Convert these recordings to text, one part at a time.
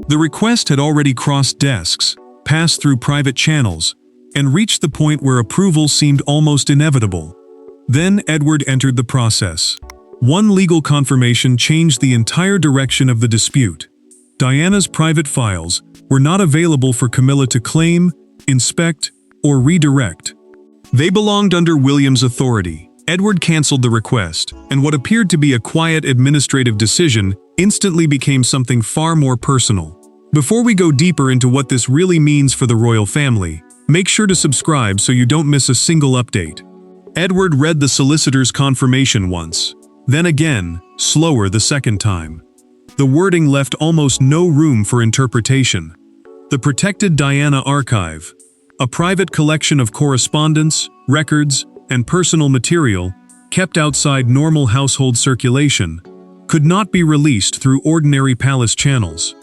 The request had already crossed desks, passed through private channels, and reached the point where approval seemed almost inevitable. Then Edward entered the process. One legal confirmation changed the entire direction of the dispute. Diana's private files were not available for Camilla to claim, inspect, or redirect. They belonged under William's authority. Edward canceled the request, and what appeared to be a quiet administrative decision instantly became something far more personal. Before we go deeper into what this really means for the royal family, make sure to subscribe so you don't miss a single update. Edward read the solicitor's confirmation once, then again, slower the second time. The wording left almost no room for interpretation. The protected Diana archive, a private collection of correspondence, records, and personal material kept outside normal household circulation, could not be released through ordinary palace channels.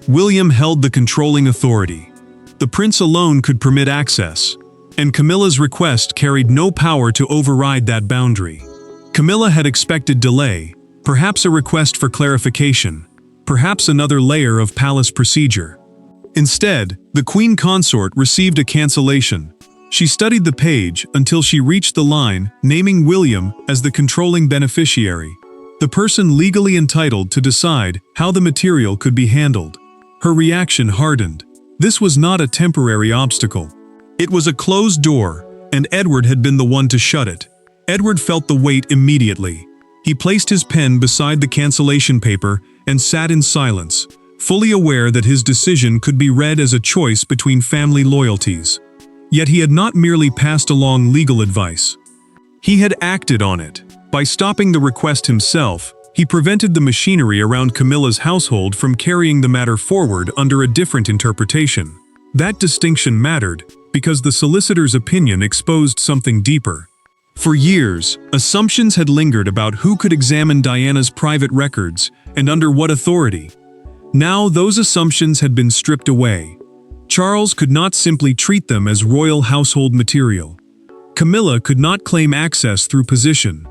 William held the controlling authority. The prince alone could permit access, and Camilla's request carried no power to override that boundary. Camilla had expected delay, perhaps a request for clarification, perhaps another layer of palace procedure. Instead, the queen consort received a cancellation. She studied the page until she reached the line naming William as the controlling beneficiary, the person legally entitled to decide how the material could be handled. Her reaction hardened. This was not a temporary obstacle. It was a closed door, and Edward had been the one to shut it. Edward felt the weight immediately. He placed his pen beside the cancellation paper and sat in silence, fully aware that his decision could be read as a choice between family loyalties. Yet he had not merely passed along legal advice. He had acted on it. By stopping the request himself, he prevented the machinery around Camilla's household from carrying the matter forward under a different interpretation. That distinction mattered because the solicitor's opinion exposed something deeper. For years, assumptions had lingered about who could examine Diana's private records and under what authority. Now those assumptions had been stripped away. Charles could not simply treat them as royal household material. Camilla could not claim access through position.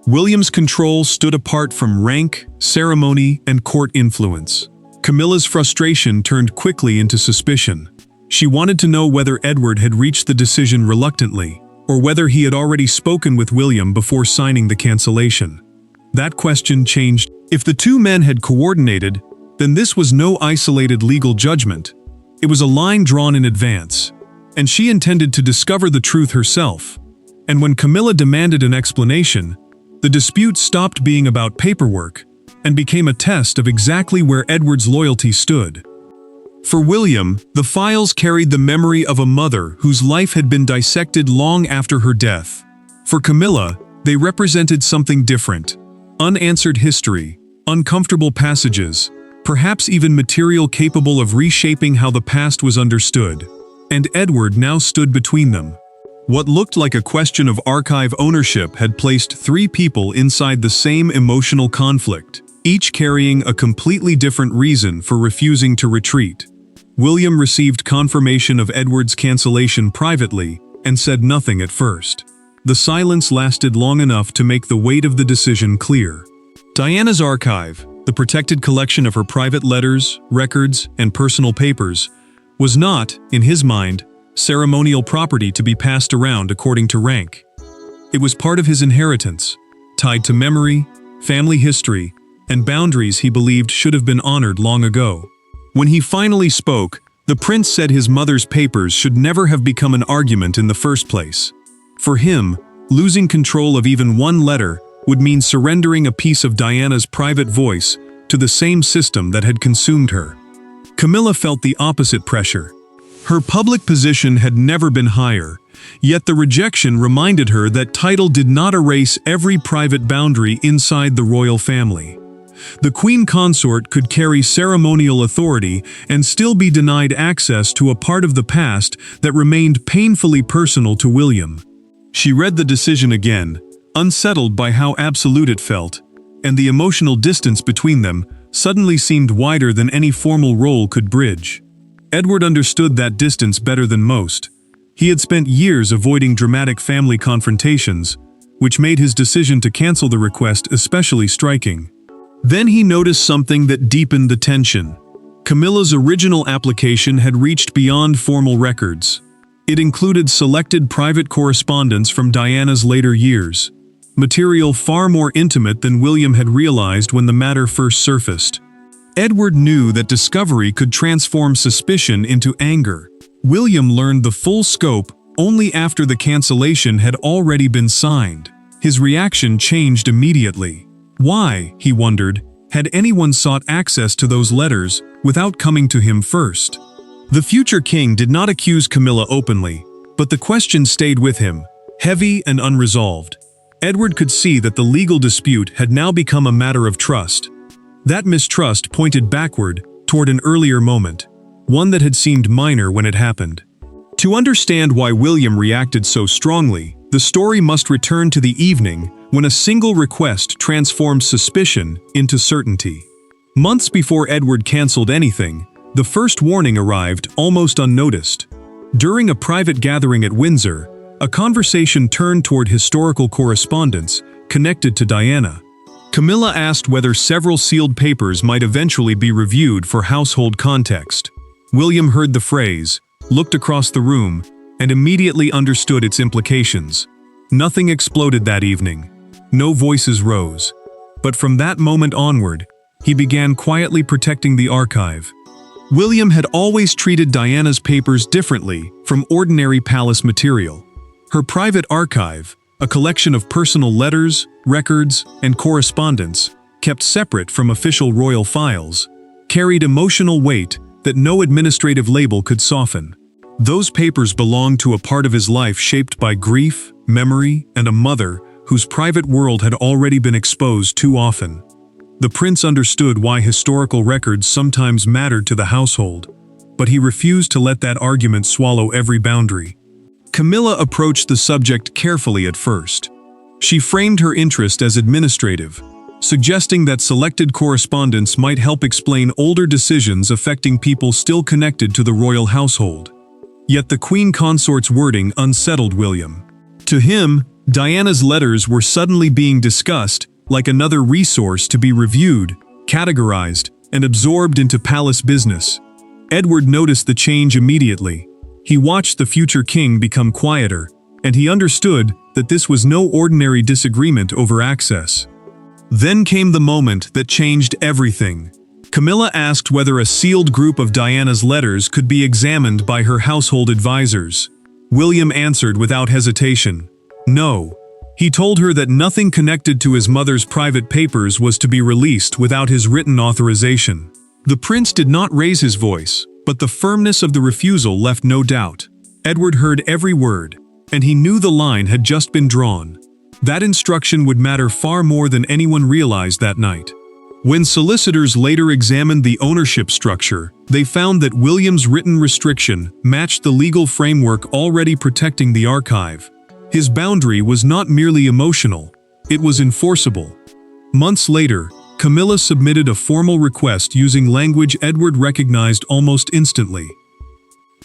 William's control stood apart from rank, ceremony, and court influence. Camilla's frustration turned quickly into suspicion. She wanted to know whether Edward had reached the decision reluctantly, or whether he had already spoken with William before signing the cancellation. That question changed. If the two men had coordinated, then this was no isolated legal judgment. It was a line drawn in advance, and she intended to discover the truth herself. And when Camilla demanded an explanation, the dispute stopped being about paperwork and became a test of exactly where Edward's loyalty stood. For William, the files carried the memory of a mother whose life had been dissected long after her death. For Camilla, they represented something different: unanswered history, uncomfortable passages, perhaps even material capable of reshaping how the past was understood. And Edward now stood between them. What looked like a question of archive ownership had placed three people inside the same emotional conflict, each carrying a completely different reason for refusing to retreat. William received confirmation of Edward's cancellation privately and said nothing at first. The silence lasted long enough to make the weight of the decision clear. Diana's archive, the protected collection of her private letters, records, and personal papers, was not, in his mind, ceremonial property to be passed around according to rank. It was part of his inheritance, tied to memory, family history, and boundaries he believed should have been honored long ago. When he finally spoke, the prince said his mother's papers should never have become an argument in the first place. For him, losing control of even one letter would mean surrendering a piece of Diana's private voice to the same system that had consumed her. Camilla felt the opposite pressure. Her public position had never been higher, yet the rejection reminded her that title did not erase every private boundary inside the royal family. The queen consort could carry ceremonial authority and still be denied access to a part of the past that remained painfully personal to William. She read the decision again, unsettled by how absolute it felt, and the emotional distance between them suddenly seemed wider than any formal role could bridge. Edward understood that distance better than most. He had spent years avoiding dramatic family confrontations, which made his decision to cancel the request especially striking. Then he noticed something that deepened the tension. Camilla's original application had reached beyond formal records. It included selected private correspondence from Diana's later years, material far more intimate than William had realized when the matter first surfaced. Edward knew that discovery could transform suspicion into anger. William learned the full scope only after the cancellation had already been signed. His reaction changed immediately. Why, he wondered, had anyone sought access to those letters without coming to him first? The future king did not accuse Camilla openly, but the question stayed with him, heavy and unresolved. Edward could see that the legal dispute had now become a matter of trust. That mistrust pointed backward toward an earlier moment, one that had seemed minor when it happened. To understand why William reacted so strongly, the story must return to the evening when a single request transformed suspicion into certainty. Months before Edward canceled anything, the first warning arrived almost unnoticed. During a private gathering at Windsor, a conversation turned toward historical correspondence connected to Diana. Camilla asked whether several sealed papers might eventually be reviewed for household context. William heard the phrase, looked across the room, and immediately understood its implications. Nothing exploded that evening. No voices rose. But from that moment onward, he began quietly protecting the archive. William had always treated Diana's papers differently from ordinary palace material. Her private archive, a collection of personal letters, records, and correspondence, kept separate from official royal files, carried emotional weight that no administrative label could soften. Those papers belonged to a part of his life shaped by grief, memory, and a mother whose private world had already been exposed too often. The prince understood why historical records sometimes mattered to the household, but he refused to let that argument swallow every boundary. Camilla approached the subject carefully at first. She framed her interest as administrative, suggesting that selected correspondence might help explain older decisions affecting people still connected to the royal household. Yet the queen consort's wording unsettled William. To him, Diana's letters were suddenly being discussed like another resource to be reviewed, categorized, and absorbed into palace business. Edward noticed the change immediately. He watched the future king become quieter, and he understood that this was no ordinary disagreement over access. Then came the moment that changed everything. Camilla asked whether a sealed group of Diana's letters could be examined by her household advisors. William answered without hesitation, no. He told her that nothing connected to his mother's private papers was to be released without his written authorization. The prince did not raise his voice, but the firmness of the refusal left no doubt. Edward heard every word, and he knew the line had just been drawn. That instruction would matter far more than anyone realized that night. When solicitors later examined the ownership structure, they found that William's written restriction matched the legal framework already protecting the archive. His boundary was not merely emotional, it was enforceable. Months later, Camilla submitted a formal request using language Edward recognized almost instantly.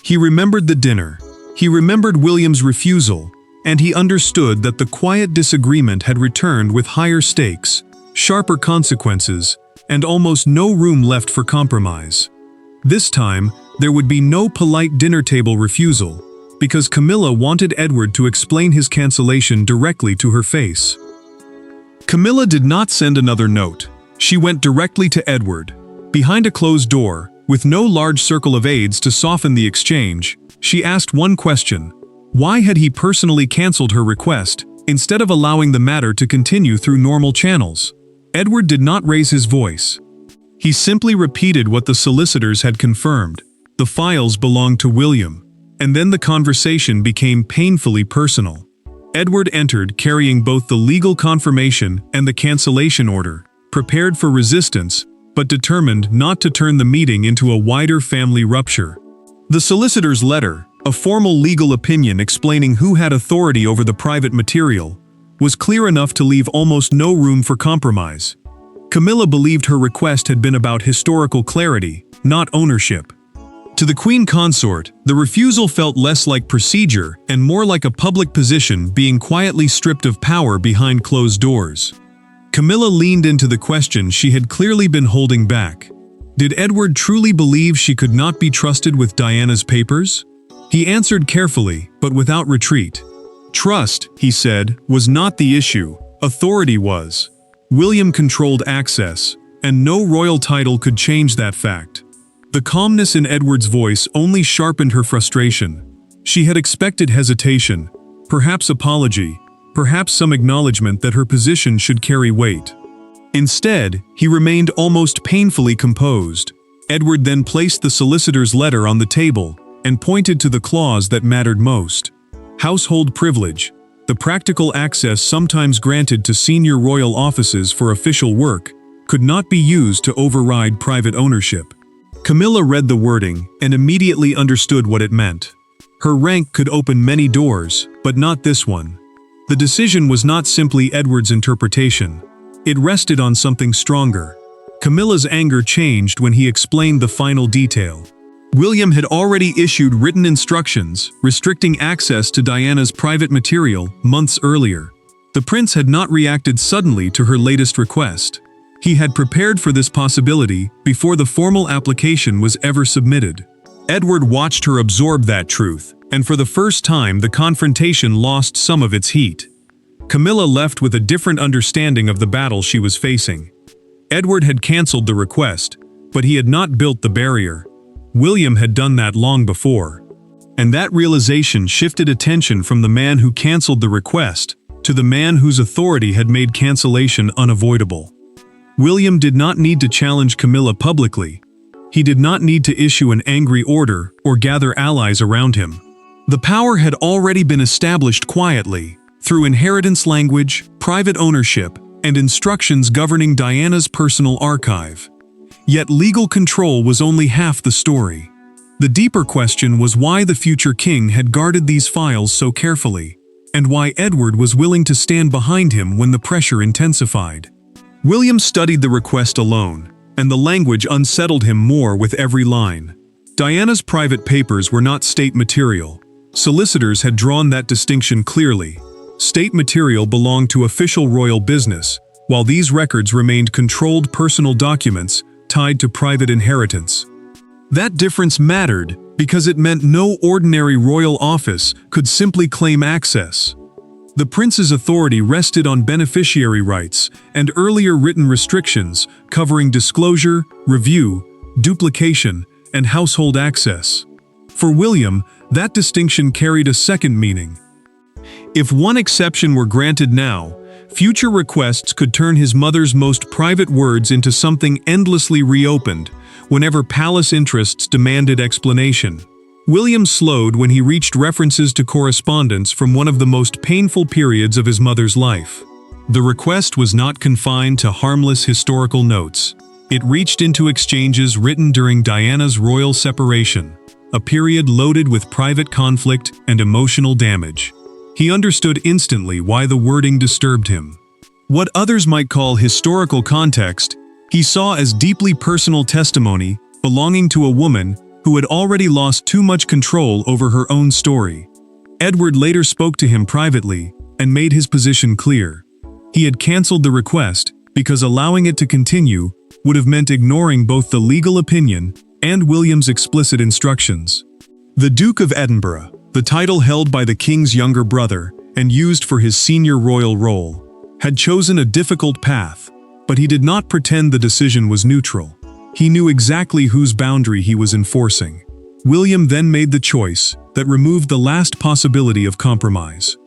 He remembered the dinner, he remembered William's refusal, and he understood that the quiet disagreement had returned with higher stakes, sharper consequences, and almost no room left for compromise. This time, there would be no polite dinner table refusal, because Camilla wanted Edward to explain his cancellation directly to her face. Camilla did not send another note. She went directly to Edward. Behind a closed door, with no large circle of aides to soften the exchange, she asked one question. Why had he personally canceled her request, instead of allowing the matter to continue through normal channels? Edward did not raise his voice. He simply repeated what the solicitors had confirmed. The files belonged to William. And then the conversation became painfully personal. Edward entered carrying both the legal confirmation and the cancellation order, prepared for resistance, but determined not to turn the meeting into a wider family rupture. The solicitor's letter, a formal legal opinion explaining who had authority over the private material, was clear enough to leave almost no room for compromise. Camilla believed her request had been about historical clarity, not ownership. To the queen consort, the refusal felt less like procedure and more like a public position being quietly stripped of power behind closed doors. Camilla leaned into the question she had clearly been holding back. Did Edward truly believe she could not be trusted with Diana's papers? He answered carefully, but without retreat. Trust, he said, was not the issue. Authority was. William controlled access, and no royal title could change that fact. The calmness in Edward's voice only sharpened her frustration. She had expected hesitation, perhaps apology, perhaps some acknowledgement that her position should carry weight. Instead, he remained almost painfully composed. Edward then placed the solicitor's letter on the table and pointed to the clause that mattered most. Household privilege, the practical access sometimes granted to senior royal offices for official work, could not be used to override private ownership. Camilla read the wording and immediately understood what it meant. Her rank could open many doors, but not this one. The decision was not simply Edward's interpretation. It rested on something stronger. Camilla's anger changed when he explained the final detail. William had already issued written instructions restricting access to Diana's private material months earlier. The prince had not reacted suddenly to her latest request. He had prepared for this possibility before the formal application was ever submitted. Edward watched her absorb that truth, and for the first time the confrontation lost some of its heat. Camilla left with a different understanding of the battle she was facing. Edward had cancelled the request, but he had not built the barrier. William had done that long before. And that realization shifted attention from the man who cancelled the request to the man whose authority had made cancellation unavoidable. William did not need to challenge Camilla publicly. He did not need to issue an angry order or gather allies around him. The power had already been established quietly, through inheritance language, private ownership, and instructions governing Diana's personal archive. Yet legal control was only half the story. The deeper question was why the future king had guarded these files so carefully, and why Edward was willing to stand behind him when the pressure intensified. William studied the request alone, and the language unsettled him more with every line. Diana's private papers were not state material. Solicitors had drawn that distinction clearly. State material belonged to official royal business, while these records remained controlled personal documents tied to private inheritance. That difference mattered because it meant no ordinary royal office could simply claim access. The prince's authority rested on beneficiary rights and earlier written restrictions covering disclosure, review, duplication, and household access. For William, that distinction carried a second meaning. If one exception were granted now, future requests could turn his mother's most private words into something endlessly reopened, whenever palace interests demanded explanation. William slowed when he reached references to correspondence from one of the most painful periods of his mother's life. The request was not confined to harmless historical notes. It reached into exchanges written during Diana's royal separation, a period loaded with private conflict and emotional damage. He understood instantly why the wording disturbed him. What others might call historical context, he saw as deeply personal testimony belonging to a woman who had already lost too much control over her own story. Edward later spoke to him privately and made his position clear. He had cancelled the request because allowing it to continue would have meant ignoring both the legal opinion and William's explicit instructions. The Duke of Edinburgh, the title held by the king's younger brother and used for his senior royal role, had chosen a difficult path, but he did not pretend the decision was neutral. He knew exactly whose boundary he was enforcing. William then made the choice that removed the last possibility of compromise.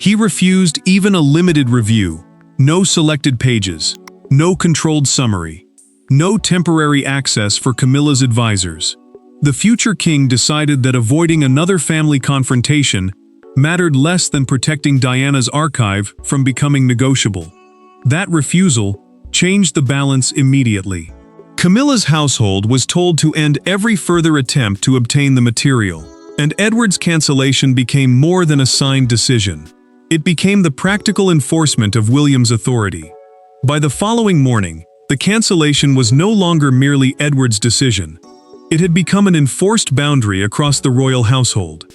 He refused even a limited review, no selected pages, no controlled summary, no temporary access for Camilla's advisors. The future king decided that avoiding another family confrontation mattered less than protecting Diana's archive from becoming negotiable. That refusal changed the balance immediately. Camilla's household was told to end every further attempt to obtain the material, and Edward's cancellation became more than a signed decision. It became the practical enforcement of William's authority. By the following morning, the cancellation was no longer merely Edward's decision. It had become an enforced boundary across the royal household.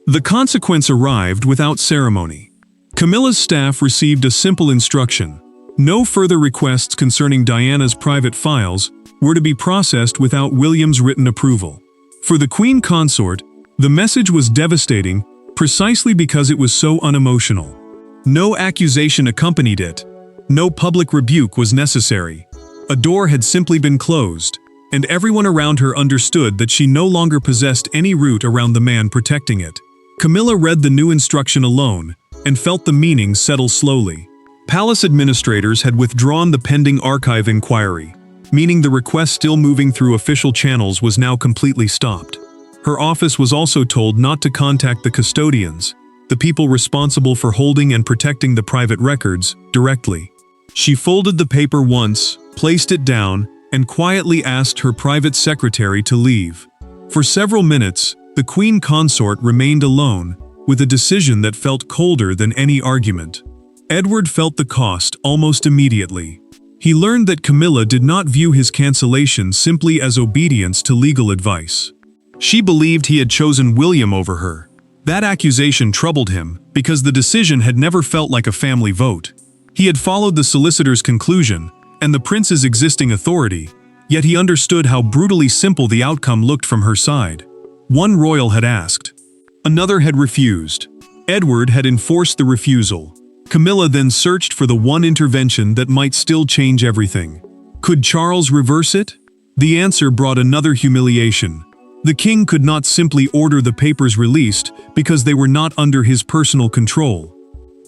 The consequence arrived without ceremony. Camilla's staff received a simple instruction: no further requests concerning Diana's private files were to be processed without William's written approval. For the Queen Consort, the message was devastating precisely because it was so unemotional. No accusation accompanied it. No public rebuke was necessary. A door had simply been closed, and everyone around her understood that she no longer possessed any root around the man protecting it. Camilla read the new instruction alone, and felt the meaning settle slowly. Palace administrators had withdrawn the pending archive inquiry, meaning the request still moving through official channels was now completely stopped. Her office was also told not to contact the custodians, the people responsible for holding and protecting the private records, directly. She folded the paper once, placed it down, and quietly asked her private secretary to leave. For several minutes, the Queen Consort remained alone, with a decision that felt colder than any argument. Edward felt the cost almost immediately. He learned that Camilla did not view his cancellation simply as obedience to legal advice. She believed he had chosen William over her. That accusation troubled him, because the decision had never felt like a family vote. He had followed the solicitor's conclusion, and the prince's existing authority, yet he understood how brutally simple the outcome looked from her side. One royal had asked. Another had refused. Edward had enforced the refusal. Camilla then searched for the one intervention that might still change everything. Could Charles reverse it? The answer brought another humiliation. The king could not simply order the papers released because they were not under his personal control.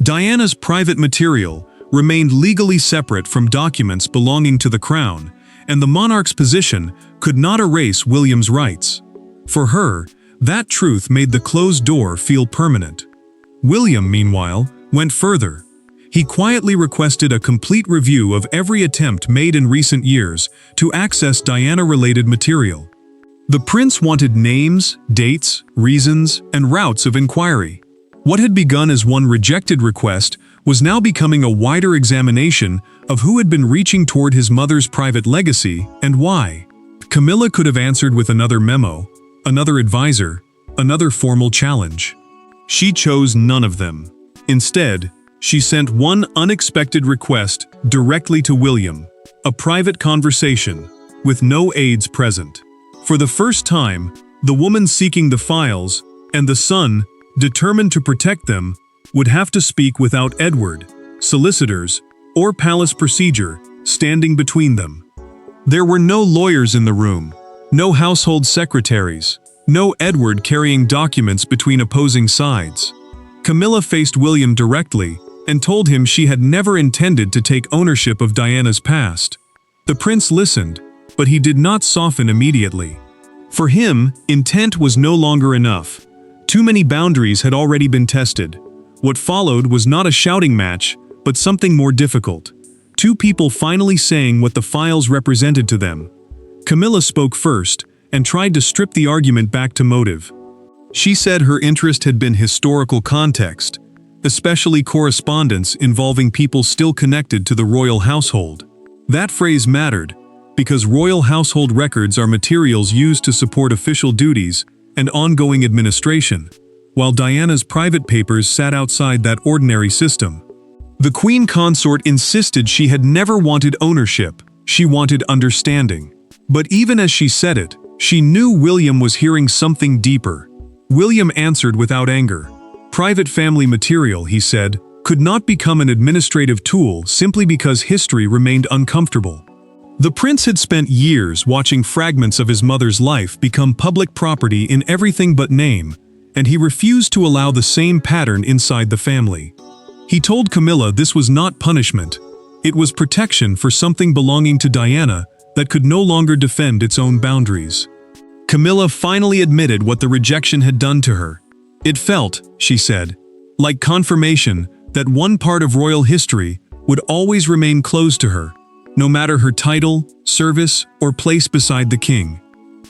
Diana's private material remained legally separate from documents belonging to the crown, and the monarch's position could not erase William's rights. For her, that truth made the closed door feel permanent. William, meanwhile, went further. He quietly requested a complete review of every attempt made in recent years to access Diana-related material. The prince wanted names, dates, reasons, and routes of inquiry. What had begun as one rejected request was now becoming a wider examination of who had been reaching toward his mother's private legacy and why. Camilla could have answered with another memo, another advisor, another formal challenge. She chose none of them. Instead, she sent one unexpected request directly to William, a private conversation, with no aides present. For the first time, the woman seeking the files, and the son, determined to protect them, would have to speak without Edward, solicitors, or palace procedure standing between them. There were no lawyers in the room, no household secretaries, no Edward carrying documents between opposing sides. Camilla faced William directly and told him she had never intended to take ownership of Diana's past. The prince listened, but he did not soften immediately. For him, intent was no longer enough. Too many boundaries had already been tested. What followed was not a shouting match, but something more difficult. Two people finally saying what the files represented to them. Camilla spoke first, and tried to strip the argument back to motive. She said her interest had been historical context, especially correspondence involving people still connected to the royal household. That phrase mattered, because royal household records are materials used to support official duties and ongoing administration, while Diana's private papers sat outside that ordinary system. The Queen Consort insisted she had never wanted ownership, she wanted understanding. But even as she said it, she knew William was hearing something deeper. William answered without anger. Private family material, he said, could not become an administrative tool simply because history remained uncomfortable. The prince had spent years watching fragments of his mother's life become public property in everything but name, and he refused to allow the same pattern inside the family. He told Camilla this was not punishment. It was protection for something belonging to Diana that could no longer defend its own boundaries. Camilla finally admitted what the rejection had done to her. It felt, she said, like confirmation that one part of royal history would always remain closed to her, no matter her title, service, or place beside the king.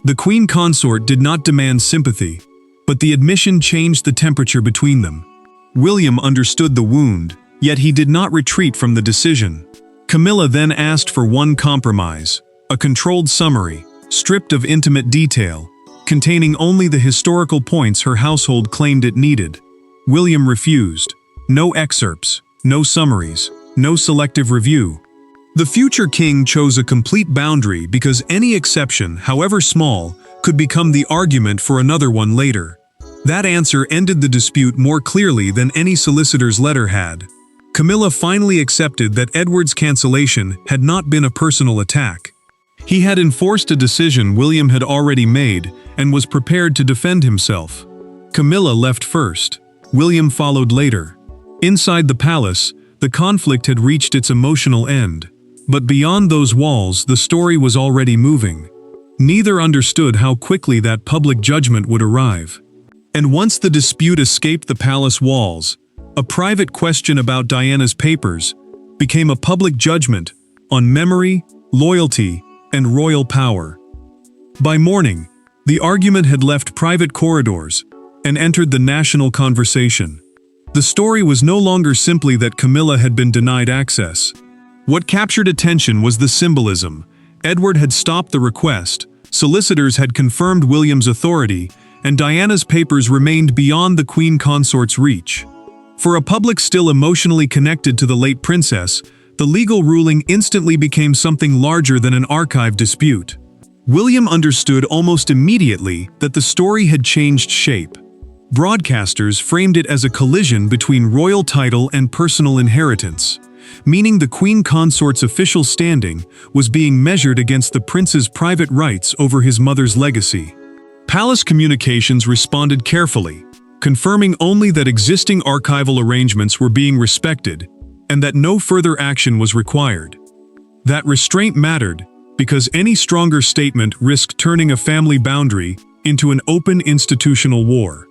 The Queen Consort did not demand sympathy, but the admission changed the temperature between them. William understood the wound, yet he did not retreat from the decision. Camilla then asked for one compromise, a controlled summary, stripped of intimate detail, containing only the historical points her household claimed it needed. William refused. No excerpts, no summaries, no selective review. The future king chose a complete boundary because any exception, however small, could become the argument for another one later. That answer ended the dispute more clearly than any solicitor's letter had. Camilla finally accepted that Edward's cancellation had not been a personal attack. He had enforced a decision William had already made and was prepared to defend himself. Camilla left first. William followed later. Inside the palace, the conflict had reached its emotional end. But beyond those walls, the story was already moving. Neither understood how quickly that public judgment would arrive. And once the dispute escaped the palace walls, a private question about Diana's papers became a public judgment on memory, loyalty, and royal power. By morning, the argument had left private corridors and entered the national conversation. The story was no longer simply that Camilla had been denied access. What captured attention was the symbolism. Edward had stopped the request, solicitors had confirmed William's authority, and Diana's papers remained beyond the queen consort's reach. For a public still emotionally connected to the late princess, the legal ruling instantly became something larger than an archive dispute. William understood almost immediately that the story had changed shape. Broadcasters framed it as a collision between royal title and personal inheritance, meaning the queen consort's official standing was being measured against the prince's private rights over his mother's legacy. Palace communications responded carefully, confirming only that existing archival arrangements were being respected and that no further action was required. That restraint mattered because any stronger statement risked turning a family boundary into an open institutional war.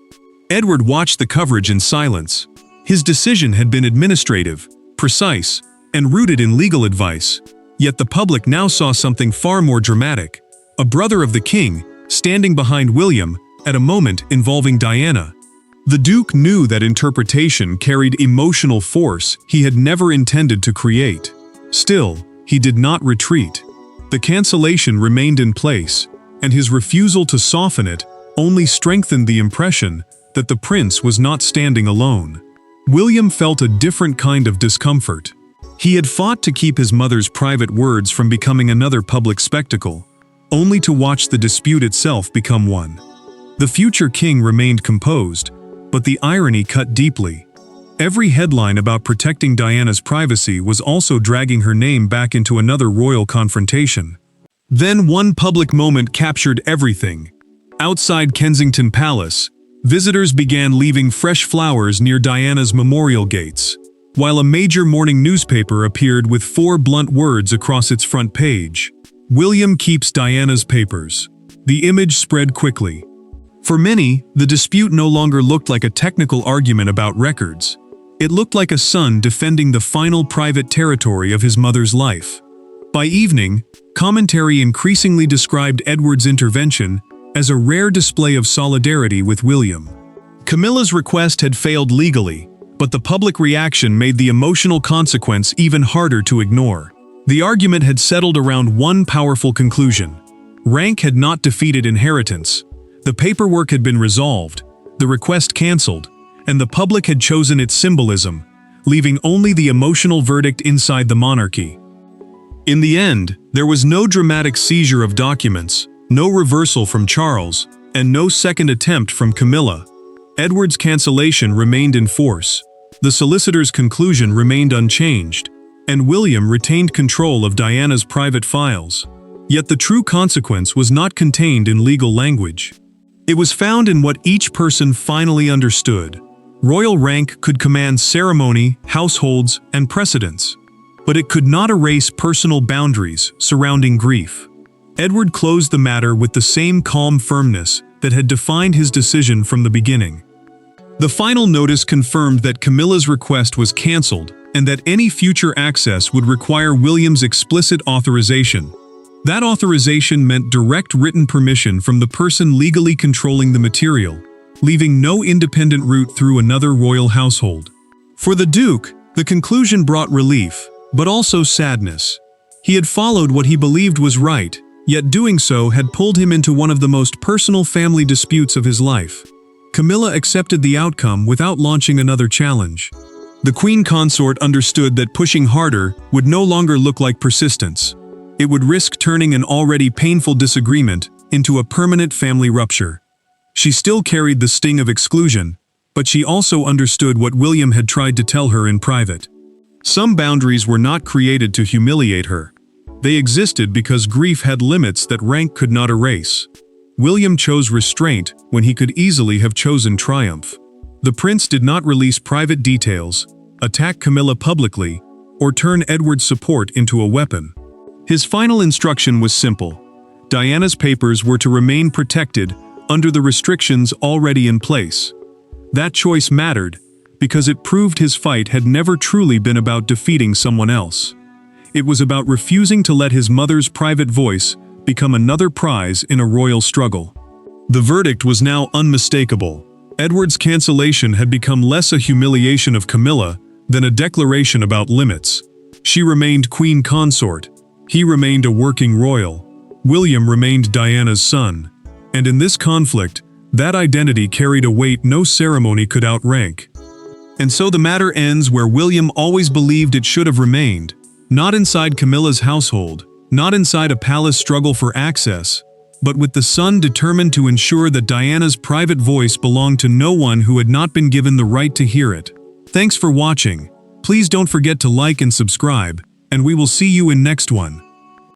Edward watched the coverage in silence. His decision had been administrative, precise, and rooted in legal advice, yet the public now saw something far more dramatic: a brother of the king standing behind William at a moment involving Diana. The Duke knew that interpretation carried emotional force he had never intended to create. Still, he did not retreat. The cancellation remained in place, and his refusal to soften it only strengthened the impression that the prince was not standing alone. William felt a different kind of discomfort. He had fought to keep his mother's private words from becoming another public spectacle, only to watch the dispute itself become one. The future king remained composed, but the irony cut deeply. Every headline about protecting Diana's privacy was also dragging her name back into another royal confrontation. Then one public moment captured everything. Outside Kensington Palace, visitors began leaving fresh flowers near Diana's memorial gates, while a major morning newspaper appeared with 4 blunt words across its front page: "William keeps Diana's papers." The image spread quickly. For many, the dispute no longer looked like a technical argument about records. It looked like a son defending the final private territory of his mother's life. By evening, commentary increasingly described Edward's intervention as a rare display of solidarity with William. Camilla's request had failed legally, but the public reaction made the emotional consequence even harder to ignore. The argument had settled around one powerful conclusion: rank had not defeated inheritance. The paperwork had been resolved, the request cancelled, and the public had chosen its symbolism, leaving only the emotional verdict inside the monarchy. In the end, there was no dramatic seizure of documents, no reversal from Charles, and no second attempt from Camilla. Edward's cancellation remained in force, the solicitor's conclusion remained unchanged, and William retained control of Diana's private files. Yet the true consequence was not contained in legal language. It was found in what each person finally understood. Royal rank could command ceremony, households, and precedence, but it could not erase personal boundaries surrounding grief. Edward closed the matter with the same calm firmness that had defined his decision from the beginning. The final notice confirmed that Camilla's request was cancelled and that any future access would require William's explicit authorization. That authorization meant direct written permission from the person legally controlling the material, leaving no independent route through another royal household. For the Duke, the conclusion brought relief, but also sadness. He had followed what he believed was right, yet doing so had pulled him into one of the most personal family disputes of his life. Camilla accepted the outcome without launching another challenge. The queen consort understood that pushing harder would no longer look like persistence. It would risk turning an already painful disagreement into a permanent family rupture. She still carried the sting of exclusion, but she also understood what William had tried to tell her in private. Some boundaries were not created to humiliate her. They existed because grief had limits that rank could not erase. William chose restraint when he could easily have chosen triumph. The prince did not release private details, attack Camilla publicly, or turn Edward's support into a weapon. His final instruction was simple. Diana's papers were to remain protected under the restrictions already in place. That choice mattered because it proved his fight had never truly been about defeating someone else. It was about refusing to let his mother's private voice become another prize in a royal struggle. The verdict was now unmistakable. Edward's cancellation had become less a humiliation of Camilla than a declaration about limits. She remained queen consort. He remained a working royal. William remained Diana's son. And in this conflict, that identity carried a weight no ceremony could outrank. And so the matter ends where William always believed it should have remained, not inside Camilla's household, not inside a palace struggle for access, but with the son determined to ensure that Diana's private voice belonged to no one who had not been given the right to hear it. Thanks for watching. Please don't forget to like and subscribe, and we will see you in next one.